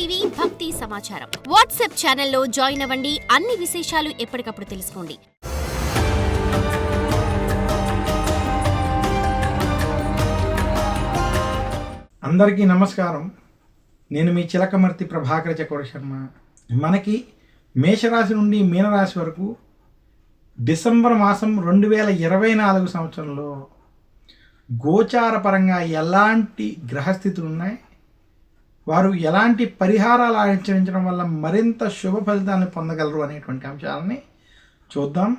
TV భక్తి సమాచారం WhatsApp ఛానల్లో జాయిన్ అవ్వండి. అన్ని విశేషాలు ఎప్పటికప్పుడు తెలుసుకోండి. అందరికీ నమస్కారం. నేను మీ చిలకమర్తి ప్రభాకర చక్రవర్తి శర్మ. మనకి మేషరాశి నుండి మీనరాశి వరకు డిసెంబర్ మాసం 2024 సంవత్సరంలో గోచార పరంగా ఎలాంటి గ్రహస్థితులు ఉన్నాయి, వారు ఎలాంటి పరిహారాలు ఆచరించడం వల్ల మరింత శుభ ఫలితాలను పొందగలరు అనేటువంటి అంశాలని చూద్దాం.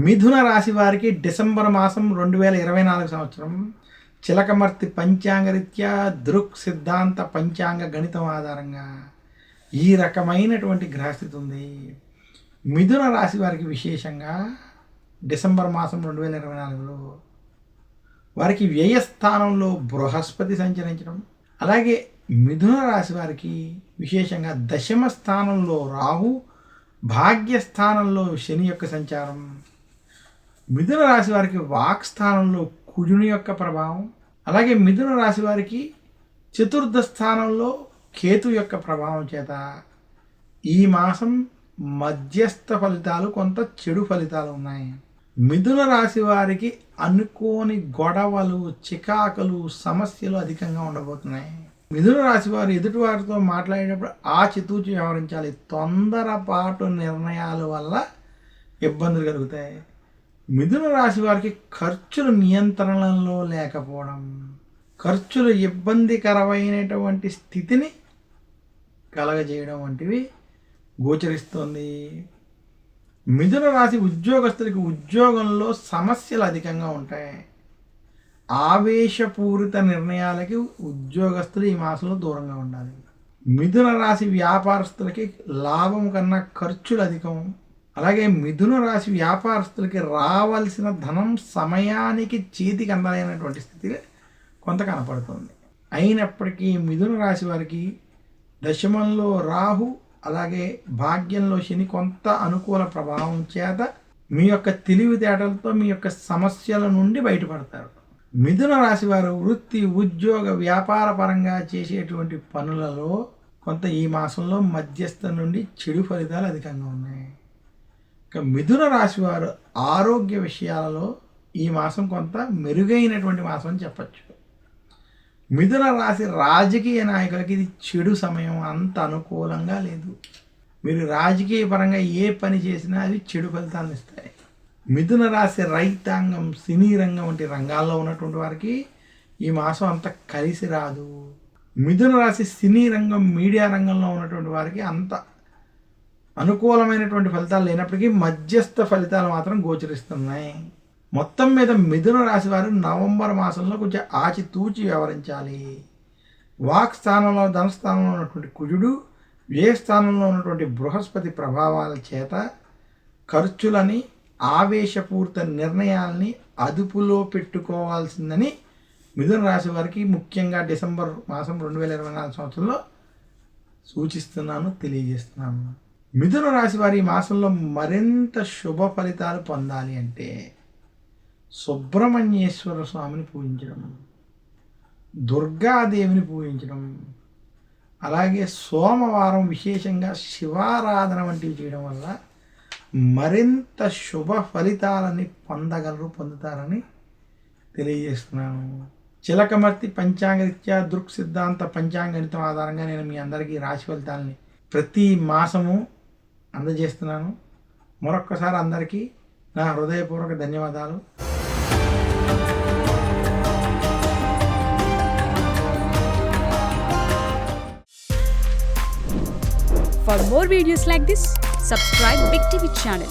మిథున రాశి వారికి డిసెంబర్ మాసం 2024 సంవత్సరం చిలకమర్తి పంచాంగరీత్యా దృక్ సిద్ధాంత పంచాంగ గణితం ఆధారంగా ఈ రకమైనటువంటి గ్రహస్థితి ఉంది. మిథున రాశి వారికి విశేషంగా డిసెంబర్ మాసం 2024లో వారికి వ్యయస్థానంలో బృహస్పతి సంచరించడం, అలాగే మిథున రాశి వారికి విశేషంగా దశమ స్థానంలో రాహు, భాగ్యస్థానంలో శని యొక్క సంచారం, మిథున రాశి వారికి వాక్ స్థానంలో కుజుని యొక్క ప్రభావం, అలాగే మిథున రాశి వారికి చతుర్థ స్థానంలో కేతు యొక్క ప్రభావం చేత ఈ మాసం మధ్యస్థ ఫలితాలు, కొంత చెడు ఫలితాలు ఉన్నాయి. మిథున రాశి వారికి అనుకోని గొడవలు, చికాకులు, సమస్యలు అధికంగా ఉండబోతున్నాయి. మిథున రాశి వారు ఎదుటి వారితో మాట్లాడేటప్పుడు ఆచితూచి వ్యవహరించాలి. తొందరపాటు నిర్ణయాల వల్ల ఇబ్బందులు కలుగుతాయి. మిథున రాశి వారికి ఖర్చులు నియంత్రణలో లేకపోవడం, ఖర్చులు ఇబ్బందికరమైనటువంటి స్థితిని కలగజేయడం వంటివి గోచరిస్తుంది. మిథున రాశి ఉద్యోగస్తులకి ఉద్యోగంలో సమస్యలు అధికంగా ఉంటాయి. ఆవేశపూరిత నిర్ణయాలకి ఉద్యోగస్తులు ఈ మాసంలో దూరంగా ఉండాలి. మిథున రాశి వ్యాపారస్తులకి లాభం కన్నా ఖర్చులు అధికం. అలాగే మిథున రాశి వ్యాపారస్తులకి రావాల్సిన ధనం సమయానికి చేతికి అందలేనటువంటి స్థితి కొంత కనపడుతుంది. అయినప్పటికీ మిథున రాశి వారికి దశమంలో రాహు, అలాగే భాగ్యంలో శని కొంత అనుకూల ప్రభావం చేత మీ యొక్క తెలివితేటలతో మీ యొక్క సమస్యల నుండి బయటపడతారు. మిథున రాశి వారు వృత్తి, ఉద్యోగ, వ్యాపార పరంగా చేసేటువంటి పనులలో కొంత ఈ మాసంలో మధ్యస్థ నుండి చెడు ఫలితాలు అధికంగా ఉన్నాయి. ఇక మిథున రాశి వారు ఆరోగ్య విషయాలలో ఈ మాసం కొంత మెరుగైనటువంటి మాసం అని చెప్పచ్చు. మిథున రాశి రాజకీయ నాయకులకి ఇది చెడు సమయం, అంత అనుకూలంగా లేదు. మీరు రాజకీయ పరంగా ఏ పని చేసినా అది చెడు ఫలితాలను ఇస్తాయి. మిథున రాశి రైతాంగం, సినీ రంగం వంటి రంగాల్లో ఉన్నటువంటి వారికి ఈ మాసం అంత కలిసి రాదు. మిథున రాశి సినీ రంగం, మీడియా రంగంలో ఉన్నటువంటి వారికి అంత అనుకూలమైనటువంటి ఫలితాలు లేనప్పటికీ మధ్యస్థ ఫలితాలు మాత్రం గోచరిస్తున్నాయి. మొత్తం మీద మిథున రాశి వారు నవంబర్ మాసంలో కొంచెం ఆచితూచి వ్యవహరించాలి. వాక్ స్థానంలో, ధనస్థానంలో ఉన్నటువంటి కుజుడు, వ్యయ స్థానంలో ఉన్నటువంటి బృహస్పతి ప్రభావాల చేత ఖర్చులని, ఆవేశపూరిత నిర్ణయాల్ని అదుపులో పెట్టుకోవాల్సిందని మిథున రాశి వారికి ముఖ్యంగా డిసెంబర్ మాసం 2024 సంవత్సరంలో సూచిస్తున్నాను, తెలియజేస్తున్నాను. మిథున రాశి వారి ఈ మాసంలో మరింత శుభ ఫలితాలు పొందాలి అంటే సుబ్రహ్మణ్యేశ్వర స్వామిని పూజించడం, దుర్గాదేవిని పూజించడం, అలాగే సోమవారం విశేషంగా శివారాధన వంటివి చేయడం వల్ల మరింత శుభ ఫలితాలని పొందుతారని తెలియజేస్తున్నాను. చిలకమర్తి పంచాంగరీత్యా దృక్ సిద్ధాంత పంచాంగణితం ఆధారంగా నేను మీ అందరికీ రాశి ఫలితాలని ప్రతి మాసము అందజేస్తున్నాను. మరొక్కసారి అందరికీ నా హృదయపూర్వక ధన్యవాదాలు. For more videos like this, subscribe Big TV channel.